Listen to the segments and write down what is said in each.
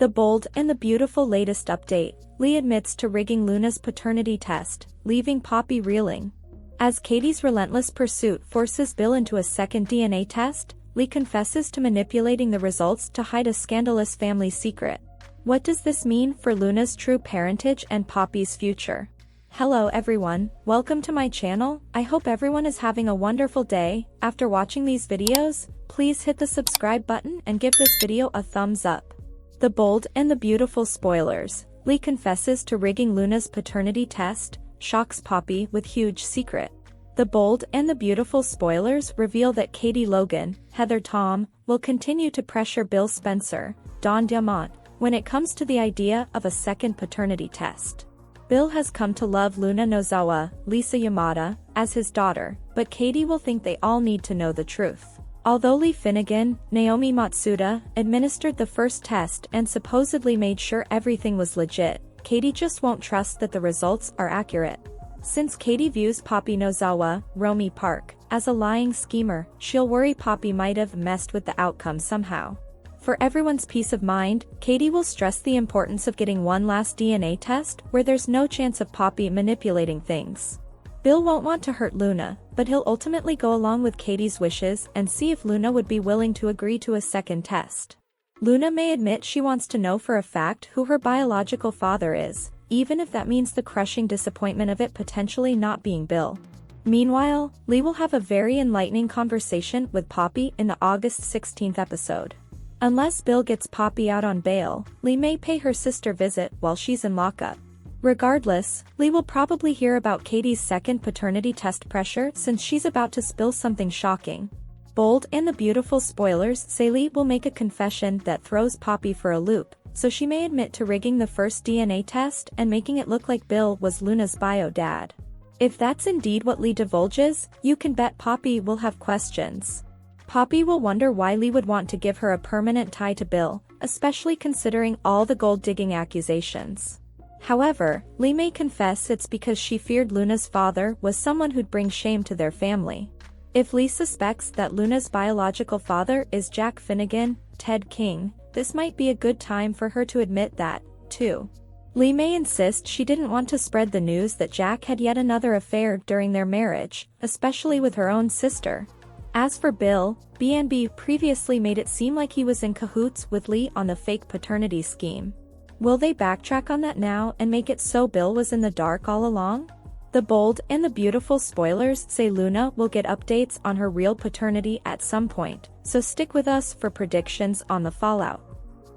The bold and the beautiful latest update, Lee admits to rigging Luna's paternity test, leaving Poppy reeling. As Katie's relentless pursuit forces Bill into a second DNA test, Lee confesses to manipulating the results to hide a scandalous family secret. What does this mean for Luna's true parentage and Poppy's future? Hello everyone, welcome to my channel. I hope everyone is having a wonderful day. After watching these videos, please hit the subscribe button and give this video a thumbs up. The bold and the beautiful spoilers, Lee confesses to rigging Luna's paternity test, shocks Poppy with huge secret. The bold and the beautiful spoilers reveal that Katie Logan, Heather Tom, will continue to pressure Bill Spencer, Don Diamont, when it comes to the idea of a second paternity test. Bill has come to love Luna Nozawa, Lisa Yamada, as his daughter, but Katie will think they all need to know the truth. Although Lee Finnegan, Naomi Matsuda, administered the first test and supposedly made sure everything was legit, Katie just won't trust that the results are accurate. Since Katie views Poppy Nozawa, Romy Park, as a lying schemer, she'll worry Poppy might have messed with the outcome somehow. For everyone's peace of mind, Katie will stress the importance of getting one last DNA test where there's no chance of Poppy manipulating things. Bill won't want to hurt Luna, but he'll ultimately go along with Katie's wishes and see if Luna would be willing to agree to a second test. Luna may admit she wants to know for a fact who her biological father is, even if that means the crushing disappointment of it potentially not being Bill. Meanwhile, Lee will have a very enlightening conversation with Poppy in the August 16th episode. Unless Bill gets Poppy out on bail, Lee may pay her sister visit while she's in lockup. Regardless, Lee will probably hear about Katie's second paternity test pressure since she's about to spill something shocking. Bold and the beautiful spoilers say Lee will make a confession that throws Poppy for a loop, so she may admit to rigging the first DNA test and making it look like Bill was Luna's bio dad. If that's indeed what Lee divulges, you can bet Poppy will have questions. Poppy will wonder why Lee would want to give her a permanent tie to Bill, especially considering all the gold-digging accusations. However, Lee may confess it's because she feared Luna's father was someone who'd bring shame to their family. If Lee suspects that Luna's biological father is Jack Finnegan, Ted King, this might be a good time for her to admit that, too. Lee may insist she didn't want to spread the news that Jack had yet another affair during their marriage, especially with her own sister. As for Bill, B&B previously made it seem like he was in cahoots with Lee on the fake paternity scheme. Will they backtrack on that now and make it so Bill was in the dark all along? The bold and the beautiful spoilers say Luna will get updates on her real paternity at some point, so stick with us for predictions on the fallout.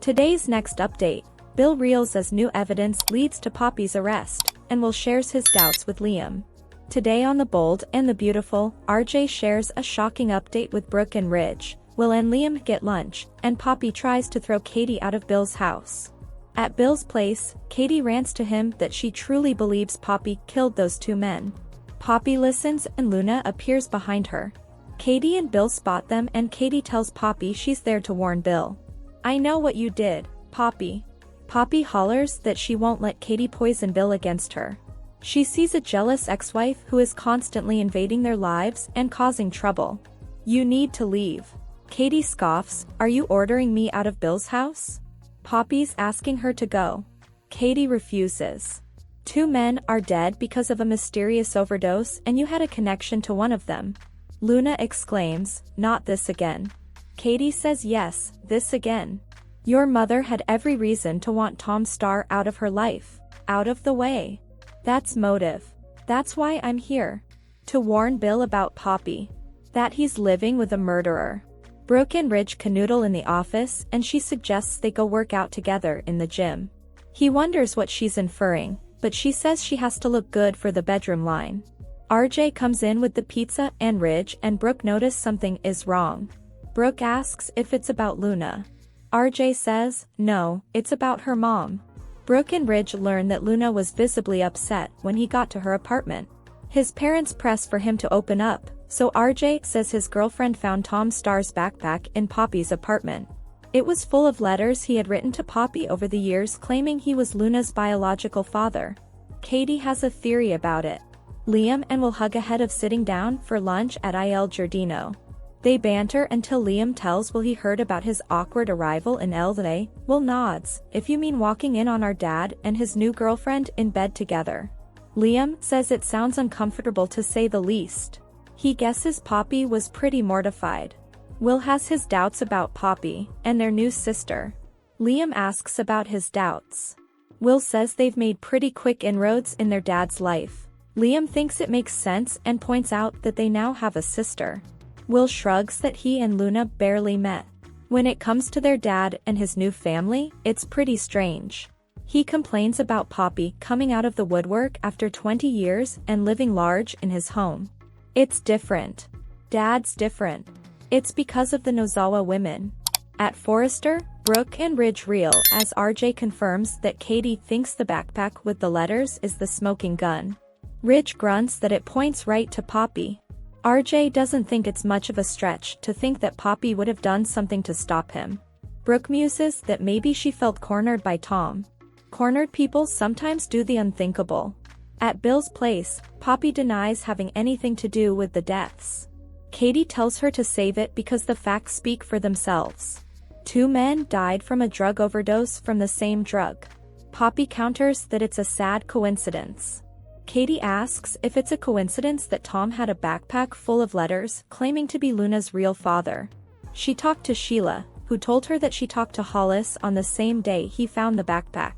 Today's next update, Bill reels as new evidence leads to Poppy's arrest, and Will shares his doubts with Liam. Today on The Bold and the Beautiful, RJ shares a shocking update with Brooke and Ridge. Will and Liam get lunch, and Poppy tries to throw Katie out of Bill's house. At Bill's place, Katie rants to him that she truly believes Poppy killed those two men. Poppy listens and Luna appears behind her. Katie and Bill spot them and Katie tells Poppy she's there to warn Bill. "I know what you did, Poppy." Poppy hollers that she won't let Katie poison Bill against her. She sees a jealous ex-wife who is constantly invading their lives and causing trouble. "You need to leave." Katie scoffs, "Are you ordering me out of Bill's house?" Poppy's asking her to go. Katie refuses. "Two men are dead because of a mysterious overdose and you had a connection to one of them." Luna exclaims, "Not this again." Katie says, "Yes, this again. Your mother had every reason to want Tom Starr out of her life. Out of the way. That's motive. That's why I'm here. To warn Bill about Poppy. That he's living with a murderer." Brooke and Ridge canoodle in the office and she suggests they go work out together in the gym. He wonders what she's inferring, but she says she has to look good for the bedroom line. RJ comes in with the pizza and Ridge and Brooke notice something is wrong. Brooke asks if it's about Luna. RJ says, no, it's about her mom. Brooke and Ridge learn that Luna was visibly upset when he got to her apartment. His parents press for him to open up, so RJ says his girlfriend found Tom Starr's backpack in Poppy's apartment. It was full of letters he had written to Poppy over the years claiming he was Luna's biological father. Katie has a theory about it. Liam and Will hug ahead of sitting down for lunch at Il Giardino. They banter until Liam tells Will he heard about his awkward arrival in LA. Will nods, if you mean walking in on our dad and his new girlfriend in bed together. Liam says it sounds uncomfortable to say the least. He guesses Poppy was pretty mortified. Will has his doubts about Poppy and their new sister. Liam asks about his doubts. Will says they've made pretty quick inroads in their dad's life. Liam thinks it makes sense and points out that they now have a sister. Will shrugs that he and Luna barely met. When it comes to their dad and his new family, it's pretty strange. He complains about Poppy coming out of the woodwork after 20 years and living large in his home. It's different. Dad's different. It's because of the Nozawa women. At Forrester, Brooke and Ridge reel as RJ confirms that Katie thinks the backpack with the letters is the smoking gun. Ridge grunts that it points right to Poppy. RJ doesn't think it's much of a stretch to think that Poppy would have done something to stop him. Brooke muses that maybe she felt cornered by Tom. Cornered people sometimes do the unthinkable. At Bill's place, Poppy denies having anything to do with the deaths. Katie tells her to save it because the facts speak for themselves. 2 men died from a drug overdose from the same drug. Poppy counters that it's a sad coincidence. Katie asks if it's a coincidence that Tom had a backpack full of letters claiming to be Luna's real father. She talked to Sheila, who told her that she talked to Hollis on the same day he found the backpack.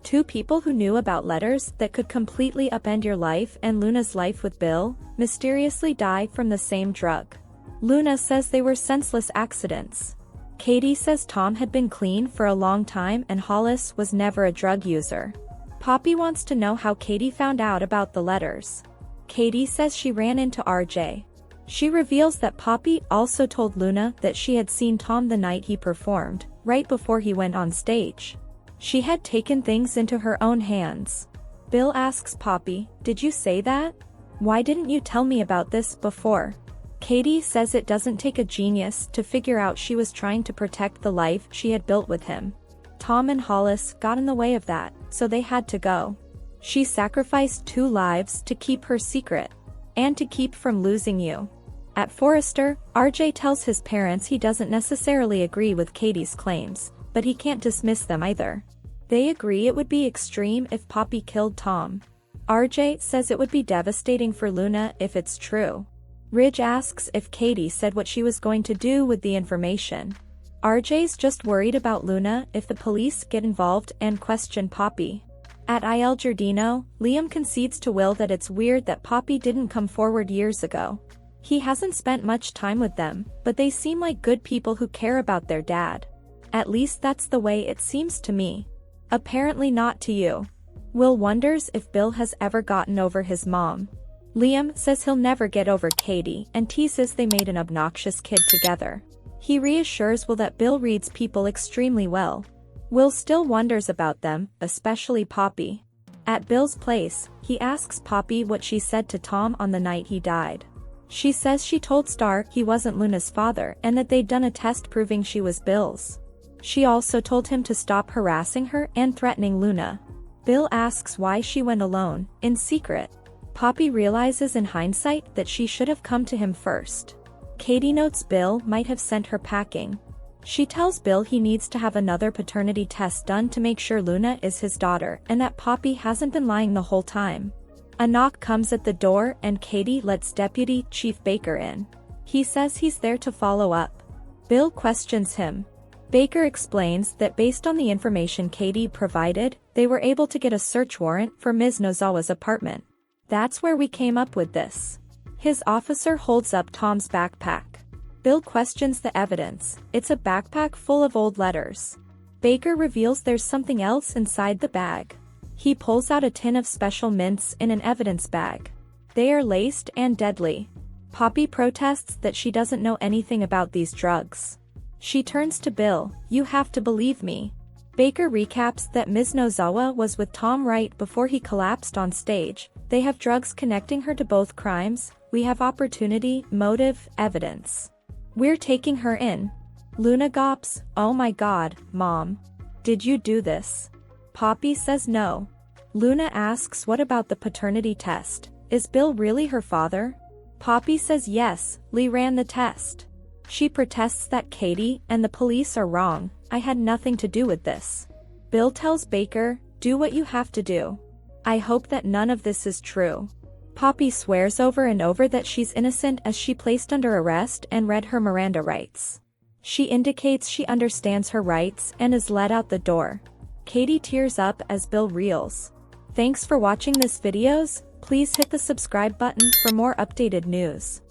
2 people who knew about letters that could completely upend your life and Luna's life with Bill, mysteriously die from the same drug. Luna says they were senseless accidents. Katie says Tom had been clean for a long time and Hollis was never a drug user. Poppy wants to know how Katie found out about the letters. Katie says she ran into RJ. She reveals that Poppy also told Luna that she had seen Tom the night he performed, right before he went on stage. She had taken things into her own hands. Bill asks Poppy, "Did you say that? Why didn't you tell me about this before?" Katie says it doesn't take a genius to figure out she was trying to protect the life she had built with him. Tom and Hollis got in the way of that, so they had to go. She sacrificed 2 lives to keep her secret. And to keep from losing you. At Forrester, RJ tells his parents he doesn't necessarily agree with Katie's claims, but he can't dismiss them either. They agree it would be extreme if Poppy killed Tom. RJ says it would be devastating for Luna if it's true. Ridge asks if Katie said what she was going to do with the information. RJ's just worried about Luna if the police get involved and question Poppy. At Il Giardino, Liam concedes to Will that it's weird that Poppy didn't come forward years ago. He hasn't spent much time with them, but they seem like good people who care about their dad. At least that's the way it seems to me. Apparently not to you. Will wonders if Bill has ever gotten over his mom. Liam says he'll never get over Katie and teases they made an obnoxious kid together. He reassures Will that Bill reads people extremely well. Will still wonders about them, especially Poppy. At Bill's place, he asks Poppy what she said to Tom on the night he died. She says she told Star he wasn't Luna's father and that they'd done a test proving she was Bill's. She also told him to stop harassing her and threatening Luna. Bill asks why she went alone, in secret. Poppy realizes in hindsight that she should have come to him first. Katie notes Bill might have sent her packing. She tells Bill he needs to have another paternity test done to make sure Luna is his daughter and that Poppy hasn't been lying the whole time. A knock comes at the door and Katie lets Deputy Chief Baker in. He says he's there to follow up. Bill questions him. Baker explains that based on the information Katie provided, they were able to get a search warrant for Ms. Nozawa's apartment. That's where we came up with this. His officer holds up Tom's backpack. Bill questions the evidence. It's a backpack full of old letters. Baker reveals there's something else inside the bag. He pulls out a tin of special mints in an evidence bag. They are laced and deadly. Poppy protests that she doesn't know anything about these drugs. She turns to Bill, "You have to believe me." Baker recaps that Ms. Nozawa was with Tom right before he collapsed on stage. They have drugs connecting her to both crimes. We have opportunity, motive, evidence. We're taking her in. Luna gawps, "Oh my God, Mom. Did you do this?" Poppy says no. Luna asks what about the paternity test? Is Bill really her father? Poppy says yes, Lee ran the test. She protests that Katie and the police are wrong. "I had nothing to do with this." Bill tells Baker, "Do what you have to do. I hope that none of this is true." Poppy swears over and over that she's innocent as she placed under arrest and read her Miranda rights. She indicates she understands her rights and is led out the door. Katie tears up as Bill reels. Thanks for watching this videos. Please hit the subscribe button for more updated news.